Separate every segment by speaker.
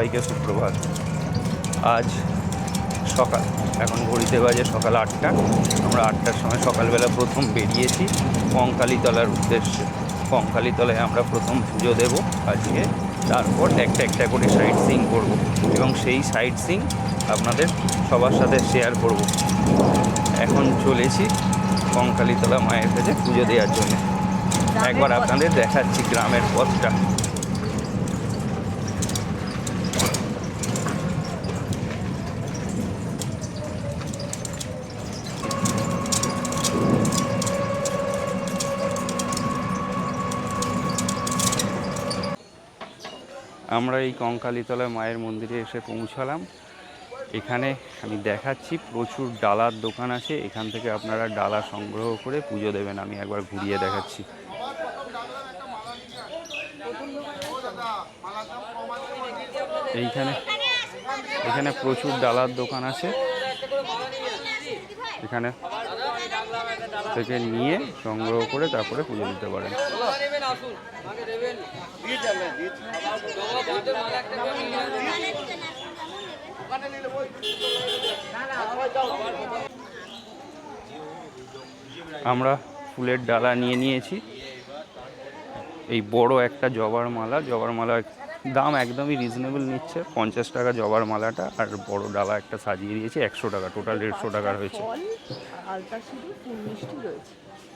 Speaker 1: সবাইকে সুপ্রভাত। আজ সকাল, এখন ঘড়িতে বাজে সকাল 8টা। আমরা 8টার সময় সকালবেলা প্রথম বেরিয়েছি কঙ্কালীতলার উদ্দেশ্যে। কঙ্কালীতলায় আমরা প্রথম পুজো দেব আজকে, তারপর একটা একটা করে সাইট সিইং করবো এবং সেই সাইট সিইং আপনাদের সবার সাথে শেয়ার করব। এখন চলেছি কঙ্কালীতলা মায়ের কাছে পুজো দেওয়ার জন্য। একবার আপনাদের দেখাচ্ছি গ্রামের পথটা। আমরা এই কঙ্কালীতলা মায়ের মন্দিরে এসে পৌঁছালাম। এখানে আমি দেখাচ্ছি প্রচুর ডালার দোকান আছে, এখান থেকে আপনারা ডালা সংগ্রহ করে পুজো দেবেন। আমি একবার ঘুরিয়ে দেখাচ্ছি। এখানে প্রচুর ডালার দোকান আছে, এখানে থেকে নিয়ে সংগ্রহ করে তারপরে পুজো দিতে পারেন। আমরা ফুলের ডালা নিয়ে নিয়েছি। এই বড় একটা জবার মালা দাম একদমই রিজনেবল নিচ্ছে, 50 টাকা জবার মালাটা, আর বড় ডালা একটা সাজিয়ে দিয়েছে 100 টাকা, টোটাল 150 টাকার হয়েছে।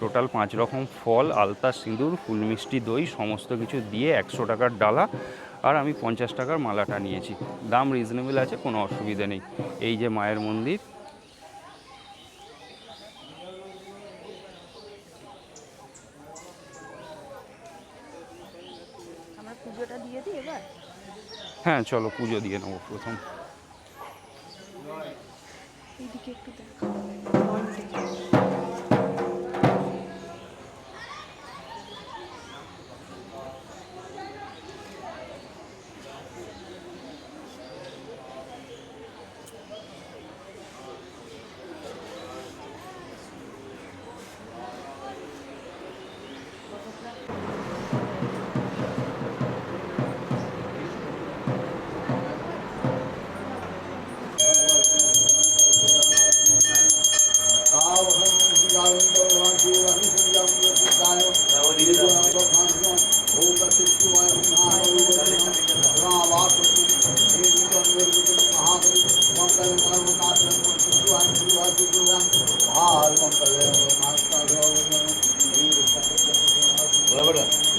Speaker 1: টোটাল 5 রকম ফল, আলতা, সিঁদুর, ফুল মিষ্টি, দই সমস্ত কিছু দিয়ে 100 টাকার ডালা, আর আমি 50 টাকার মালাটা নিয়েছি। দাম রিজনেবল আছে, কোনো অসুবিধা নেই। এই যে মায়ের মন্দির,
Speaker 2: পুজোটা দিয়ে দিই এবার।
Speaker 1: হ্যাঁ চলো পুজো দিয়ে নেবো প্রথম।
Speaker 2: এইদিকে একটু দেখো।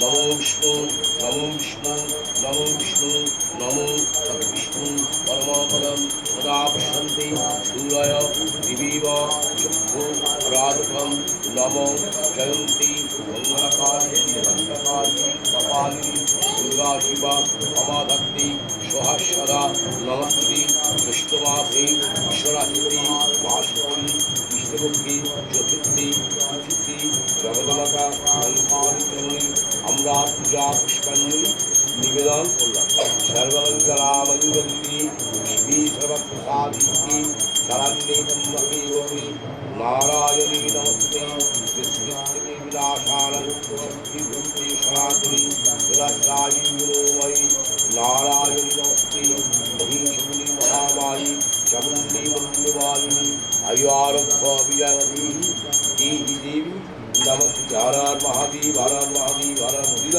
Speaker 3: নমো বিষ্ণু নমো বিষ্ণু নমো বিষ্ণু নমো বিষ্ণু পরমপদম সদা পশ্যন্তি সূরয় দিবিব চক্ষু রাধকম নমো জয়ন্তী মঙ্গলকালী কপালী দুর্গা শিবা অমাধক্তি সহস্রা নমস্তি জ্যৈষ্ঠমাসে ঈশ্বরাস্তি ভাস্করী বিষ্ণুভক্তি চতুর্থী তিথি জগদমাতা অলঙ্কারিণী আমরা পূজা পুষ্পাঞ্জলি নিবেদন করলাম। সর্বমঙ্গলা মঙ্গলী শিবী সর্বপ্রসাদিনী শরণ্যে ত্র্যম্বকে গৌরী নারায়ণী নমস্তে বিষ্ণুপ্রিয়ে বিনাশানং শক্তিভূতে সনাতনী বিনাশায়ী গুণময়ী নারায়ণী নমস্তে মহিষমুনি মহামায়ী চামুণ্ডী মন্ডমালিনী আয়ুরারোগ্য বিজয়ী দেহি দেবী নমস্তে। হর হর মহাদেব, হর হর মহাদেব, হর হর মহাদেব।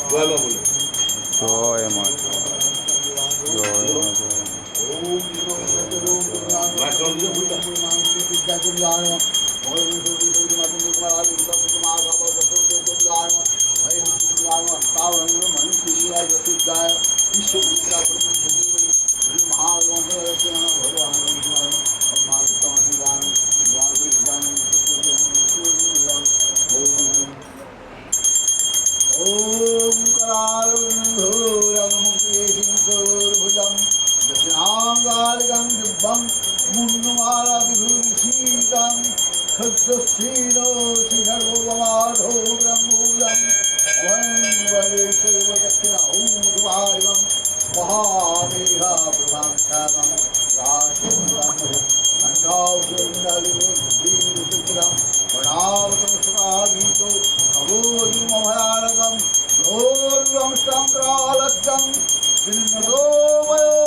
Speaker 3: জয় মা বলে।
Speaker 1: জয় মা,
Speaker 4: ोर्वंशांग्रालज्जं विन्नदोमयो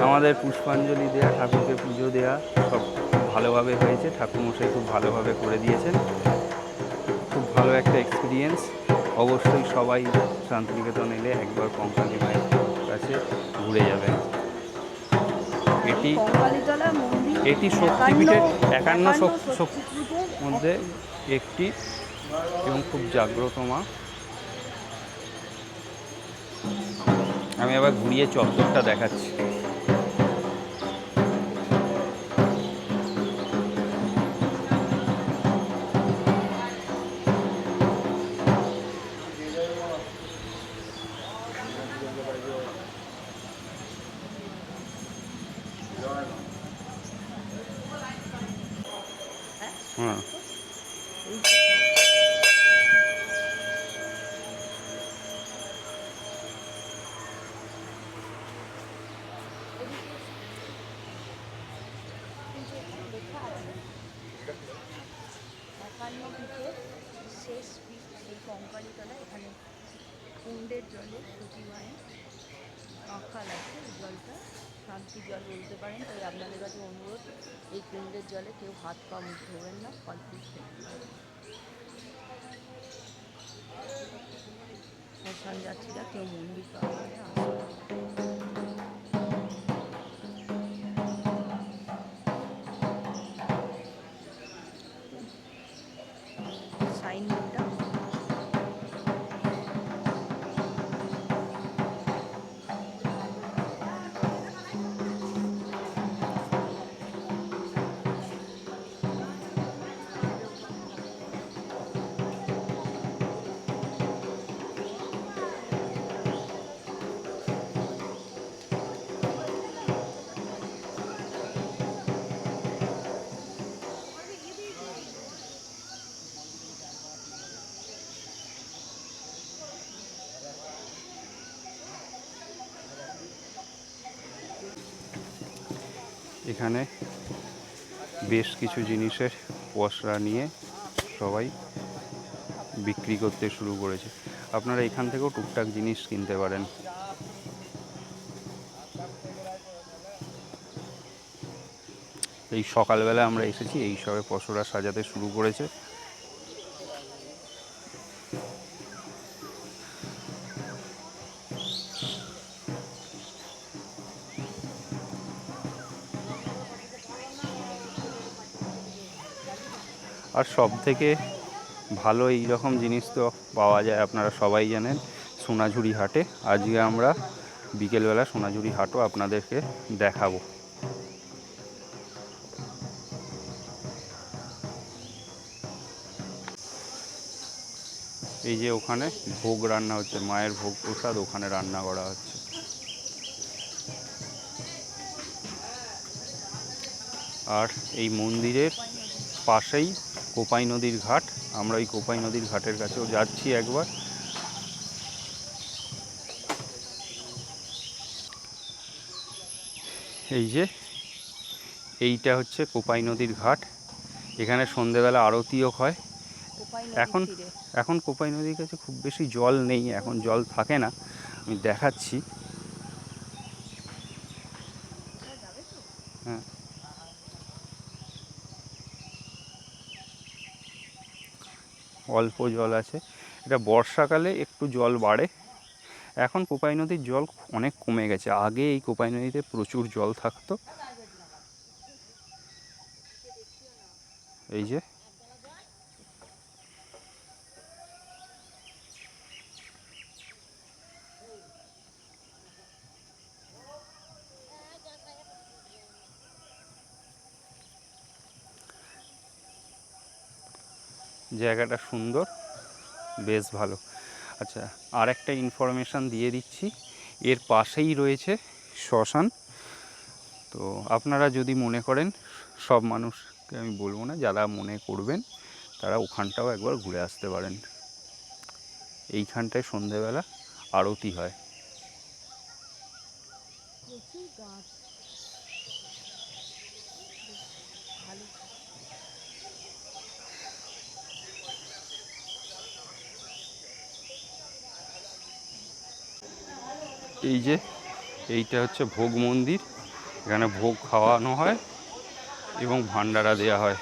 Speaker 1: আমাদের পুষ্পাঞ্জলি দেয়া, ঠাকুরকে পুজো দেয়া সব খুব ভালোভাবে হয়েছে। ঠাকুরমশাই খুব ভালোভাবে করে দিয়েছেন। খুব ভালো একটা এক্সপিরিয়েন্স। অবশ্যই সবাই শান্তিনিকেতন এলে একবার কঙ্কালী মায়ের কাছে ঘুরে যাবেন। এটি
Speaker 2: কঙ্কালীতলা মন্দির
Speaker 1: এটি শক্তিপীঠের 51
Speaker 2: শক্তিপীঠের
Speaker 1: মধ্যে একটি এবং খুব জাগ্রত মা। আমি আবার ঘুরিয়ে চত্বরটা দেখাচ্ছি। হ্যাঁ,
Speaker 2: শেষ পীঠ এই কঙ্কালীতলা। এখানে কুণ্ডের জলে সতী মায়ের আঁকাল আছে। এই জলটা শান্তি জল বলতে পারেন। তাই আপনাদের কাছে অনুরোধ, এই কুণ্ডের জলে কেউ হাত পা মুখ ধোবেন না, ফল ফুল শ্মশান যাত্রীরা কেউ মন্দির প্রাঙ্গণে আসে। সাইনবোর্ডটা
Speaker 1: এখানে বেশ কিছু জিনিসের পসরা নিয়ে সবাই বিক্রি করতে শুরু করেছে। আপনারা এখান থেকেও টুকটাক জিনিস কিনতে পারেন। এই সকালবেলা আমরা এসেছি, এই সবে পসরা সাজাতে শুরু করেছে। আর সব থেকে ভালো এই রকম জিনিস তো পাওয়া যায়, আপনারা সবাই জানেন, সোনাঝুরি হাটে। আজকে আমরা বিকেলবেলা সোনাঝুরি হাটও আপনাদেরকে দেখাবো। এই যে ওখানে ভোগ রান্না হচ্ছে, মায়ের ভোগ প্রসাদ ওখানে রান্না করা হচ্ছে। আর এই মন্দিরের পাশেই কোপাই নদীর ঘাট। আমরা এই কোপাই নদীর ঘাটের কাছেও যাচ্ছি একবার। এই যে এইটা হচ্ছে কোপাই নদীর ঘাট। এখানে সন্ধেবেলা আরতিও হয়। এখন কোপাই নদীর কাছে খুব বেশি জল নেই, এখন জল থাকে না। আমি দেখাচ্ছি। হ্যাঁ, অল্প জল আছে। এটা বর্ষাকালে একটু জল বাড়ে। এখন কোপাই নদীর জল অনেক কমে গেছে। আগে এই কোপাই নদীতে প্রচুর জল থাকতো। এই যে জায়গাটা সুন্দর, বেশ ভালো। আচ্ছা, আর একটা ইনফরমেশান দিয়ে দিচ্ছি, এর পাশেই রয়েছে শ্মশান। তো আপনারা যদি মনে করেন, সব মানুষকে আমি বলবো না, যারা মনে করবেন তারা ওখানটাও একবার ঘুরে আসতে পারেন। এইখানটায় সন্ধেবেলা আরতি হয়।
Speaker 2: প্রচুর গাছ, ভালো।
Speaker 1: এই যে এইটা হচ্ছে ভোগ মন্দির, এখানে ভোগ খাওয়ানো হয় এবং ভান্ডারা দেয়া হয়।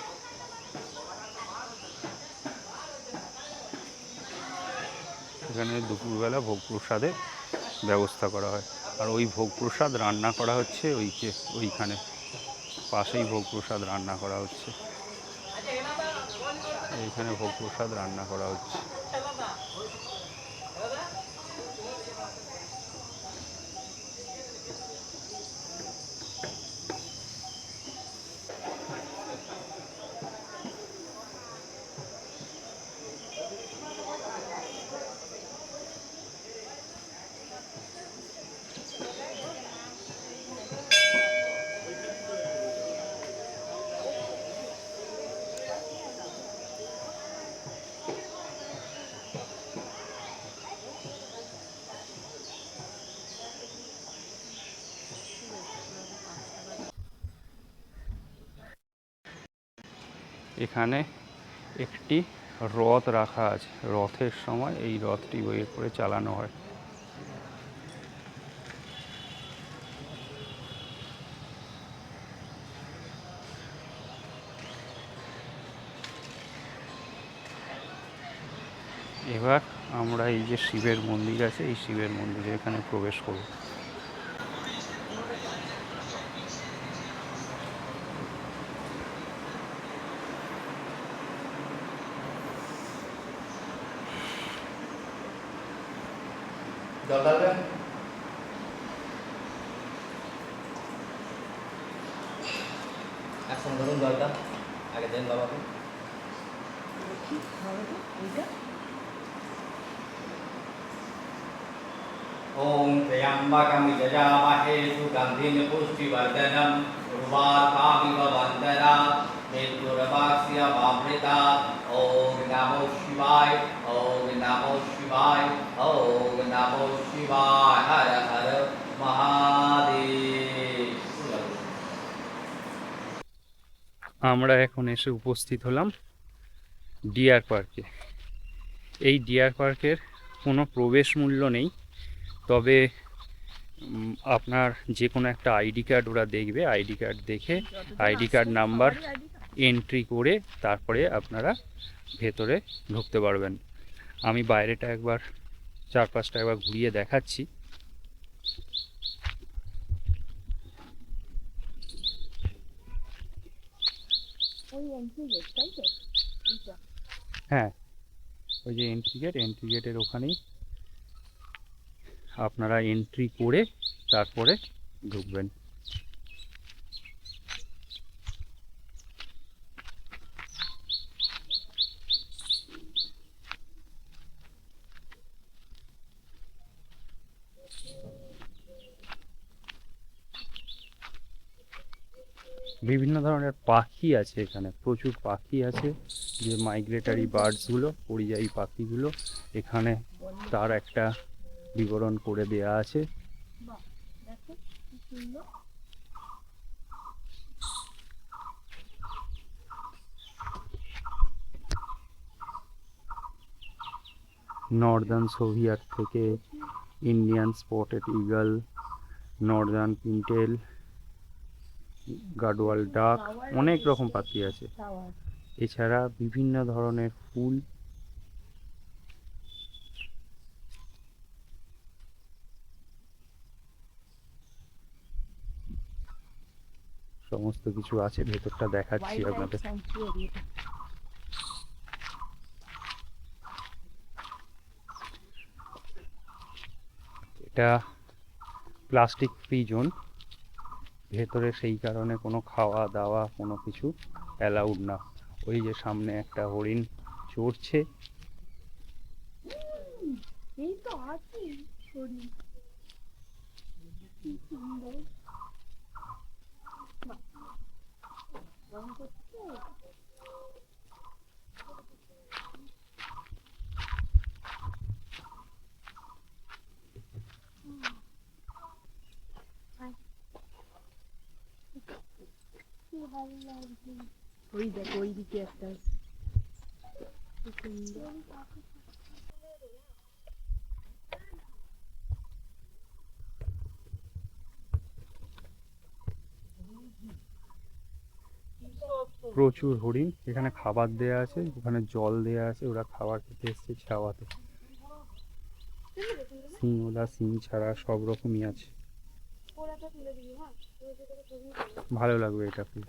Speaker 1: এখানে দুপুরবেলা ভোগ প্রসাদের ব্যবস্থা করা হয়। আর ওই ভোগ প্রসাদ রান্না করা হচ্ছে ওইখানে পাশেই ভোগ প্রসাদ রান্না করা হচ্ছে। এইখানে ভোগ প্রসাদ রান্না করা হচ্ছে। এখানে একটি রথ রাখা আছে, রথের সময় এই রথটি বয়ে করে চালানো হয়। এবার আমরা এই যে শিবের মন্দির আছে, এই শিবের মন্দিরে এখানে প্রবেশ করব।
Speaker 4: একসঙ্গে ধরুন জলটা আগে দেন বাবাকে।
Speaker 2: দেখি হবে তো এইটা।
Speaker 4: ওম ত্র্যম্বকং যজামহে সুগন্ধিং পুষ্টিবর্ধনং উর্বাকামিব বন্দনাৎ মৃত্যুর্বাক্স্য মামৃতা। ওম নমো শিবায়, ওম নমো শিবায়, ওম নমো শিবায়। হর হর মহাদেব।
Speaker 1: আমরা এখন এসে উপস্থিত হলাম ডিয়ার পার্কে। এই ডিয়ার পার্কের কোনো প্রবেশ মূল্য নেই, তবে আপনার যে কোনো একটা আইডি কার্ড ওরা দেখবে, আইডি কার্ড দেখে আইডি কার্ড নাম্বার এন্ট্রি করে তারপরে আপনারা ভেতরে ঢুকতে পারবেন। আমি বাইরেটা একবার চারপাশটা একবার ঘুরিয়ে দেখাচ্ছি।
Speaker 2: ওই এন্ট্রি গেট, তাই তো? এইটা
Speaker 1: হ্যাঁ, ওই যে এন্ট্রি গেটের ওখানেই আপনারা এন্ট্রি করে তারপরে ঢুকবেন। বিভিন্ন ধরনের পাখি আছে এখানে, প্রচুর পাখি আছে, যে মাইগ্রেটারি বার্ডসগুলো, পরিযায়ী পাখিগুলো এখানে তার একটা বিবরণ করে দেয়া আছে।
Speaker 2: বাহ, দেখো কি সুন্দর।
Speaker 1: নর্দার্ন সোভিয়ার থেকে Indian spotted eagle, northern pintail, gadwall duck, অনেক রকম পাখি আছে।
Speaker 2: টাওয়ার।
Speaker 1: এছাড়া বিভিন্ন ধরনের ফুল, সমস্ত কিছু আছে। ভেতরটা দেখাচ্ছি আপনাদের। এটা প্লাস্টিক ফ্রি জোন, ভেতরে সেই কারণে কোনো খাওয়া দাওয়া কোনো কিছু অ্যালাউড না। ওই যে সামনে একটা হরিণ চড়ছে।
Speaker 2: এই তো আছে হরিণ, কি সুন্দর। বাহ, রং করছে। ওই দেখো ওই দিকে একটা কি সুন্দর।
Speaker 1: প্রচুর হরিণ, এখানে খাবার দেয়া আছে, ওখানে জল দেয়া আছে, ওরা খাবার খেতে এসছে ছাওয়াতে। সিংওলা, সিং ছাড়া সব রকমই আছে। ভালো লাগবে এটা খুব।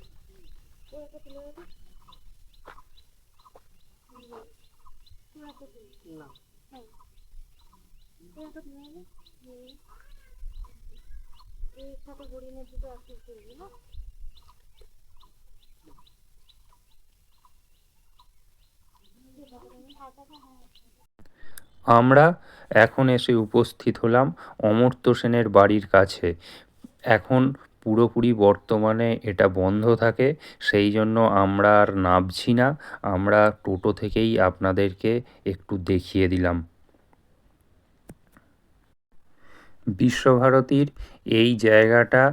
Speaker 1: আমরা এখন এসে উপস্থিত হলাম অমর্ত্য সেনের বাড়ির কাছে। এখন পুরোপুরি বর্তমানে এটা বন্ধ থাকে, সেই জন্য আমরা আর নামছি না, আমরা টোটো থেকেই আপনাদেরকে একটু দেখিয়ে দিলাম। বিশ্বভারতীর এই জায়গাটা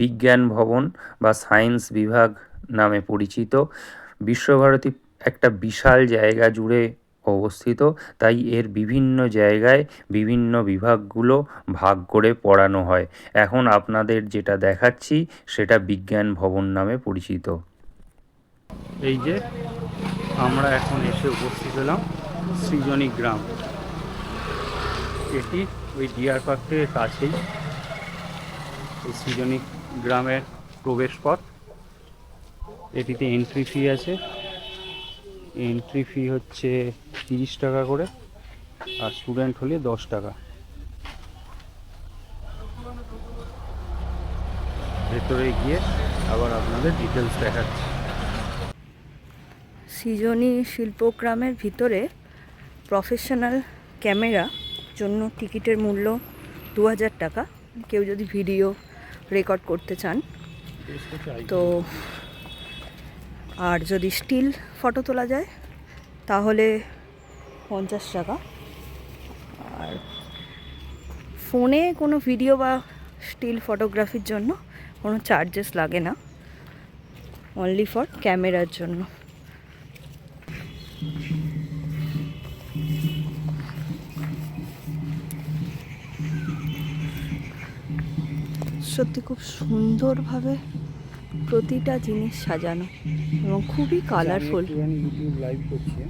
Speaker 1: বিজ্ঞান ভবন বা সায়েন্স বিভাগ নামে পরিচিত। বিশ্বভারতী একটা বিশাল জায়গা জুড়ে অবস্থিত, তাই এর বিভিন্ন জায়গায় বিভিন্ন বিভাগগুলো ভাগ করে পড়ানো হয়। এখন আপনাদের যেটা দেখাচ্ছি সেটা বিজ্ঞান ভবন নামে পরিচিত। এই যে আমরা এখন এসে উপস্থিত হলাম সৃজনী গ্রাম। এটি ওই ডিয়ার পার্কের কাছেই এই সৃজনী গ্রামের প্রবেশ পথ। এটিতে এন্ট্রি ফি আছে, এন্ট্রি ফি হচ্ছে 30 টাকা করে, আর স্টুডেন্ট হলে 10 টাকা। ভেতরে গিয়ে আবার আপনাদের ডিটেলস দেখাচ্ছি।
Speaker 2: সৃজনী শিল্পগ্রামের ভিতরে প্রফেশনাল ক্যামেরা জন্য টিকিটের মূল্য 2000 টাকা। কেউ যদি ভিডিও রেকর্ড করতে চান তো, আর যদি স্টিল ফটো তোলা যায় তাহলে 50 টাকা। আর ফোনে কোনো ভিডিও বা স্টিল ফটোগ্রাফির জন্য কোনো চার্জেস লাগে না, অনলি ফর ক্যামেরার জন্য। সত্যি খুব সুন্দরভাবে প্রতিটা জিনিস সাজানো এবং খুবই কালারফুল।
Speaker 1: ইউটিউব লাইভ করছি।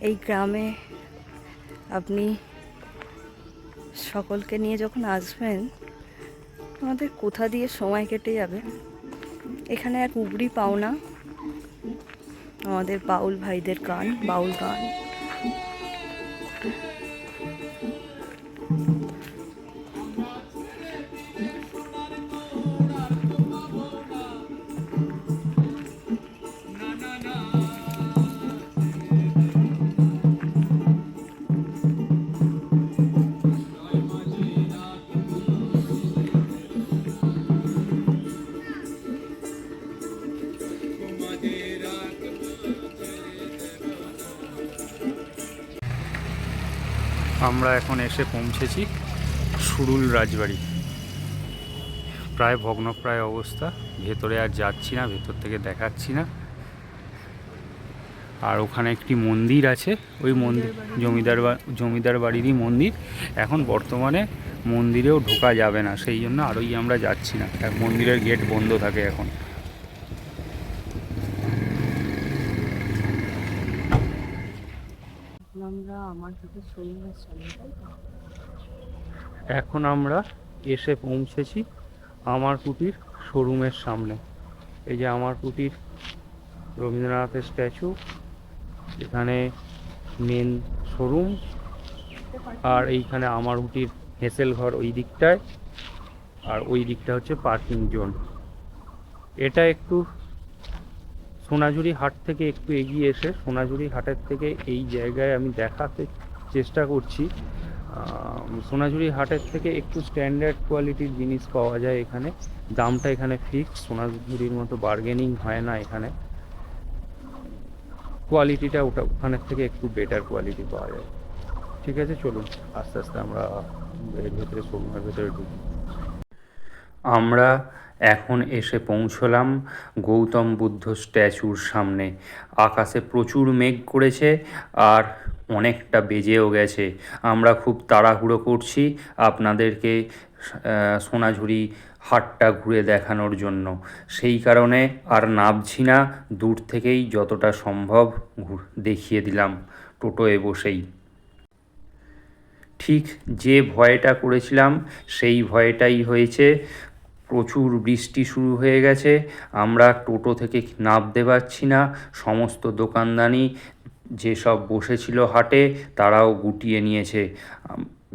Speaker 2: এই গ্রামে আপনি সকলকে নিয়ে যখন আসবেন, আমাদের কোথা দিয়ে সময় কেটে যাবে। এখানে এক উবরি পাওনা আমাদের বাউল ভাইদের গান, বাউল গান।
Speaker 1: আমরা এখন এসে পৌঁছেছি সুরুল রাজবাড়ি। প্রায় ভগ্নপ্রায় অবস্থা, ভেতরে আর যাচ্ছি না, ভেতর থেকে দেখাচ্ছি না। আর ওখানে একটি মন্দির আছে, ওই মন্দির জমিদার বাড়িরই মন্দির। এখন বর্তমানে মন্দিরেও ঢোকা যাবে না, সেই জন্য আরোই আমরা যাচ্ছি না, মন্দিরের গেট বন্ধ থাকে এখন। এখন আমরা এসে পৌঁছেছি আমার কুটির শোরুমের সামনে। এই যে আমার কুটির রবীন্দ্রনাথের স্ট্যাচু, এখানে মেন শোরুম, আর এইখানে আমার কুটির হেসেল ঘর ওই দিকটায়, আর ওই দিকটা হচ্ছে পার্কিং জোন। এটা একটু সোনাঝুরি হাট থেকে একটু এগিয়ে এসে সোনাঝুরি হাটের থেকে এই জায়গায় আমি দেখাতে চেষ্টা করছি। সোনাঝুরি হাটের থেকে একটু স্ট্যান্ডার্ড কোয়ালিটির জিনিস পাওয়া যায় এখানে। দামটা এখানে ফিক্সড, সোনাঝুরির মতো বার্গেনিং হয় না এখানে। কোয়ালিটিটা ওখানের থেকে একটু বেটার কোয়ালিটি পাওয়া যায়। ঠিক আছে, চলুন আস্তে আস্তে আমরা এর ভেতরে শোরুমের ভেতরে ঢুকি। আমরা এখন এসে পৌঁছলাম গৌতম বুদ্ধ স্ট্যাচুর সামনে। আকাশে প্রচুর মেঘ করেছে আর অনেকটা বেজেও গেছে। আমরা খুব তাড়াহুড়ো করছি আপনাদেরকে সোনাঝুরি হাটটা ঘুরে দেখানোর জন্য। সেই কারণে আর নামছি না, দূর থেকেই যতটা সম্ভব দেখিয়ে দিলাম টোটোয় বসেই। ঠিক যে ভয়টা করেছিলাম সেই ভয়টাই হয়েছে। প্রচুর বৃষ্টি শুরু হয়ে গেছে, আমরা টোটো থেকে নামতে পারছি না। সমস্ত দোকানদানি যেসব বসেছিল হাটে তারাও গুটিয়ে নিয়েছে।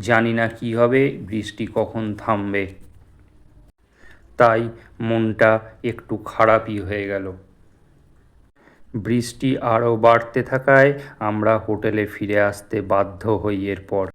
Speaker 1: জানি না কি হবে, বৃষ্টি কখন থামবে, তাই মনটা একটু খারাপই হয়ে গেল। বৃষ্টি আরও বাড়তে থাকায় আমরা হোটেলে ফিরে আসতে বাধ্য হই এরপর।